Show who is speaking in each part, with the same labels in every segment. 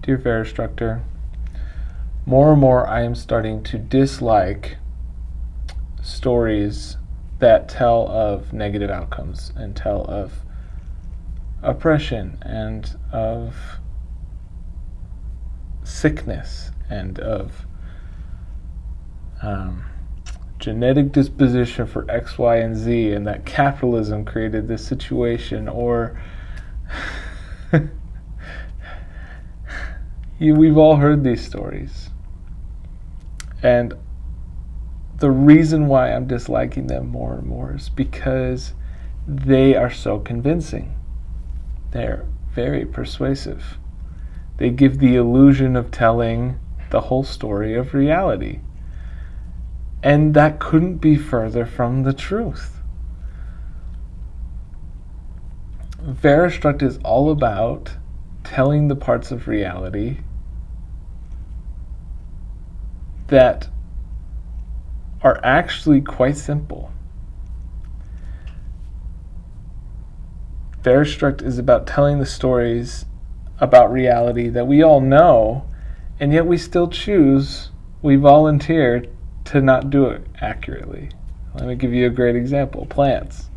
Speaker 1: Dear Veristructor, more and more I am starting to dislike stories that tell of negative outcomes and tell of oppression and of sickness and of genetic disposition for X, Y, and Z, and that capitalism created this situation, or we've all heard these stories. And the reason why I'm disliking them more and more is because they are so convincing. They're very persuasive. They give the illusion of telling the whole story of reality. And that couldn't be further from the truth. Veristruct is all about telling the parts of reality that are actually quite simple. Veristruct is about telling the stories about reality that we all know, and yet we still choose, we volunteer to not do it accurately. Let me give you a great example. Plants.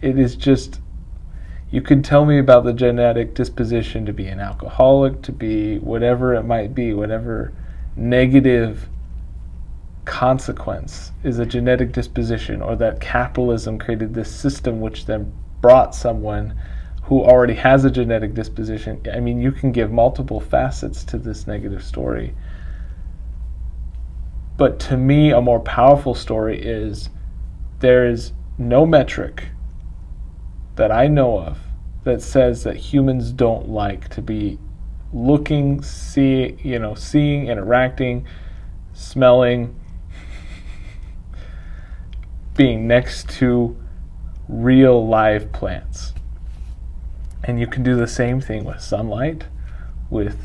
Speaker 1: It is just, you can tell me about the genetic disposition to be an alcoholic, to be whatever it might be, whatever negative consequence is a genetic disposition, or that capitalism created this system which then brought someone who already has a genetic disposition. I mean, you can give multiple facets to this negative story. But to me, a more powerful story is there is no metric that I know of that says that humans don't like to be looking, seeing, interacting, smelling, being next to real live plants. And you can do the same thing with sunlight, with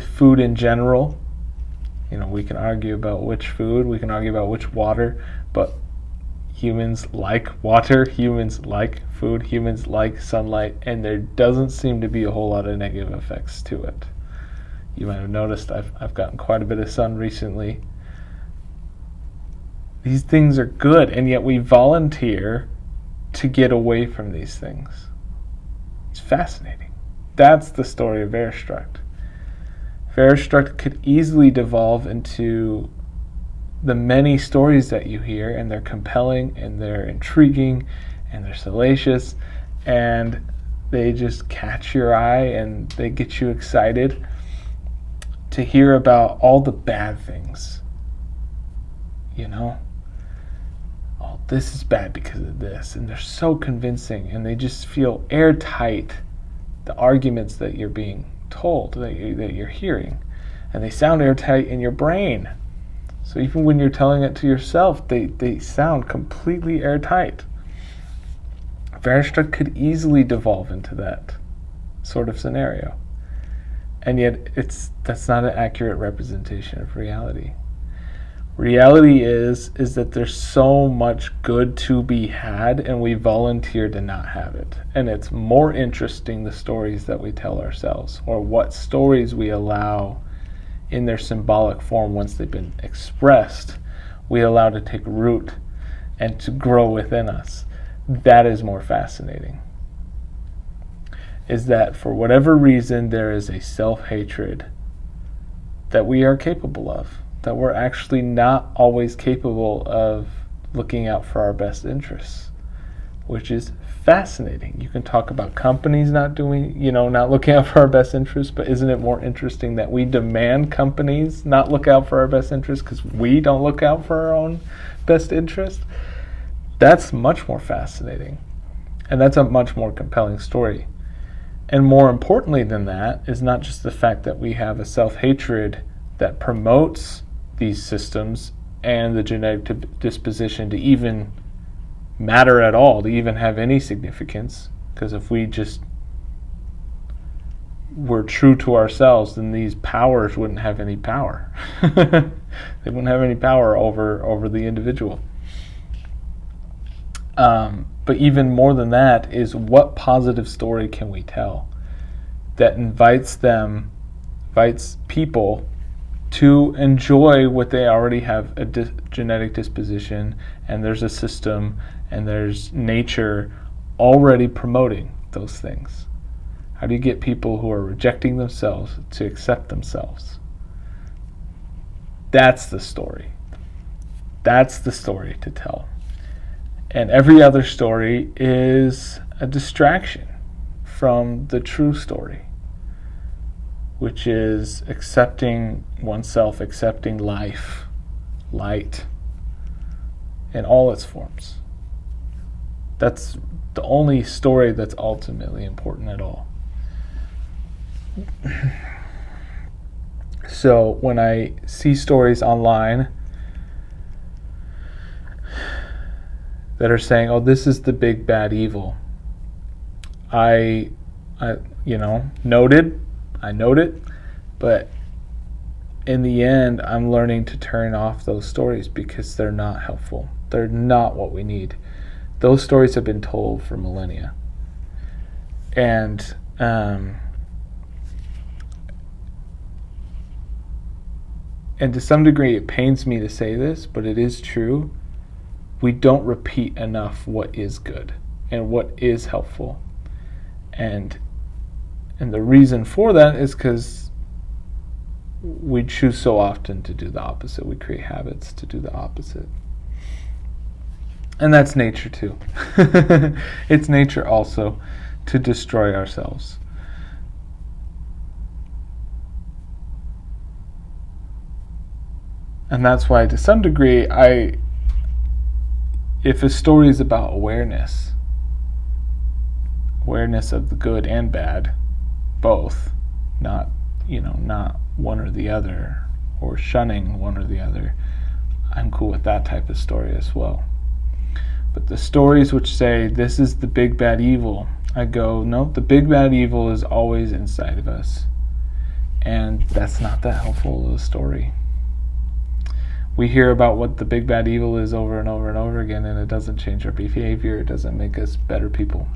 Speaker 1: food in general. We can argue about which food, we can argue about which water, but humans like water, humans like food, humans like sunlight, and there doesn't seem to be a whole lot of negative effects to it. You might have noticed I've gotten quite a bit of sun recently. These things are good, and yet we volunteer to get away from these things. It's fascinating. That's the story of Veristruct. Veristruct could easily devolve into the many stories that you hear, and they're compelling, and they're intriguing, and they're salacious, and they just catch your eye, and they get you excited to hear about all the bad things. Oh, this is bad because of this, and they're so convincing, and they just feel airtight, the arguments that you're being told, that you're hearing, and they sound airtight in your brain. So even when you're telling it to yourself, they sound completely airtight. Veristruct could easily devolve into that sort of scenario, and yet that's not an accurate representation of reality. Reality is that there's so much good to be had, and we volunteer to not have it. And it's more interesting the stories that we tell ourselves, or what stories we allow in their symbolic form once they've been expressed, we allow to take root and to grow within us. That is more fascinating. Is that for whatever reason there is a self-hatred that we are capable of, that we're actually not always capable of looking out for our best interests, which is fascinating. You can talk about companies not looking out for our best interests, but isn't it more interesting that we demand companies not look out for our best interests because we don't look out for our own best interest? That's much more fascinating, and that's a much more compelling story. And more importantly than that is not just the fact that we have a self-hatred that promotes these systems and the genetic disposition to even matter at all, to even have any significance. Because if we just were true to ourselves, then these powers wouldn't have any power. They wouldn't have any power over the individual. But even more than that is, what positive story can we tell that invites people to enjoy what they already have a genetic disposition, and there's a system and there's nature already promoting those things. How do you get people who are rejecting themselves to accept themselves? That's the story. That's the story to tell. And every other story is a distraction from the true story, which is accepting oneself, accepting life, light, in all its forms. That's the only story that's ultimately important at all. So when I see stories online that are saying, "Oh, this is the big bad evil," I note it, but in the end, I'm learning to turn off those stories because they're not helpful. They're not what we need. Those stories have been told for millennia. And to some degree, it pains me to say this, but it is true. We don't repeat enough what is good and what is helpful. And the reason for that is because we choose so often to do the opposite. We create habits to do the opposite. And that's nature too. It's nature also to destroy ourselves. And that's why, to some degree, if a story is about awareness of the good and bad, both, not one or the other, or shunning one or the other, I'm cool with that type of story as well. But the stories which say this is the big bad evil, I go, no, the big bad evil is always inside of us. And that's not that helpful of a story. We hear about what the big bad evil is over and over and over again, and it doesn't change our behavior, it doesn't make us better people.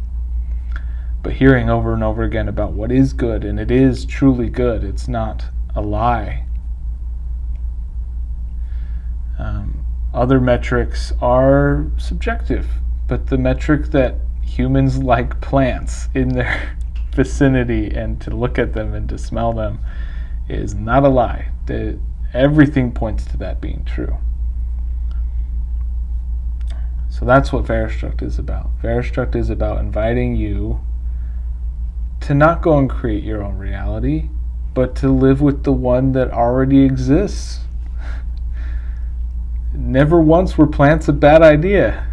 Speaker 1: But hearing over and over again about what is good, and it is truly good, it's not a lie. Other metrics are subjective, but the metric that humans like plants in their vicinity and to look at them and to smell them is not a lie. Everything points to that being true. So that's what Veristruct is about. Veristruct is about inviting you to not go and create your own reality, but to live with the one that already exists. Never once were plants a bad idea.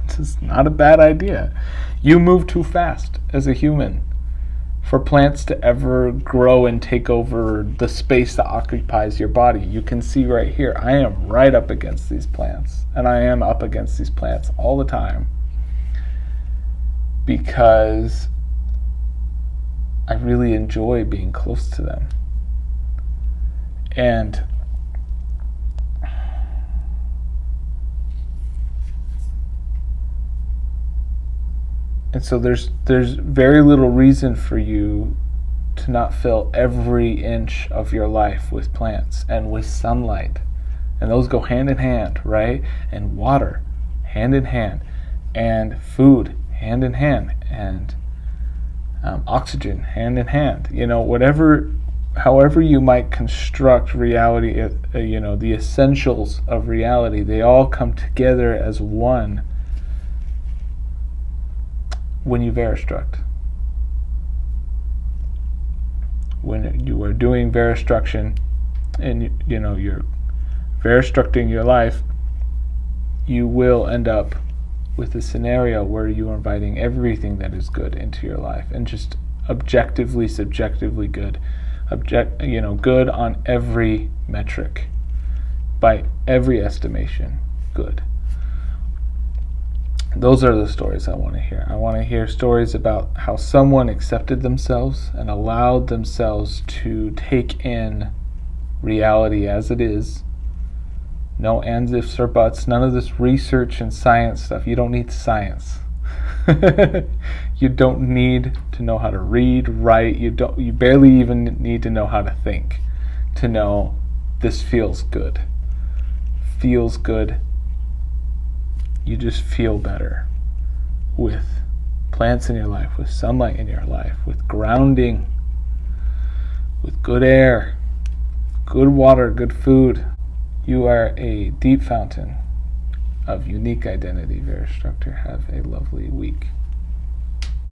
Speaker 1: It's just not a bad idea. You move too fast as a human for plants to ever grow and take over the space that occupies your body. You can see right here, I am right up against these plants, and I am up against these plants all the time because I really enjoy being close to them. And so there's very little reason for you to not fill every inch of your life with plants and with sunlight. And those go hand in hand, right? And water, hand in hand. And food, hand in hand. And oxygen, hand in hand. However you might construct reality, the essentials of reality, they all come together as one when you Veristruct. When you are doing Veristruction and you're Veristructing your life, you will end up with a scenario where you are inviting everything that is good into your life, and just objectively, subjectively good. Good on every metric, by every estimation, good. Those are the stories I want to hear. I want to hear stories about how someone accepted themselves and allowed themselves to take in reality as it is. No ands, ifs, or buts. None of this research and science stuff. You don't need science. You don't need to know how to read, write. You barely even need to know how to think to know this feels good. Feels good. You just feel better with plants in your life, with sunlight in your life, with grounding, with good air, good water, good food. You are a deep fountain of unique identity, Veristructor. Have a lovely week.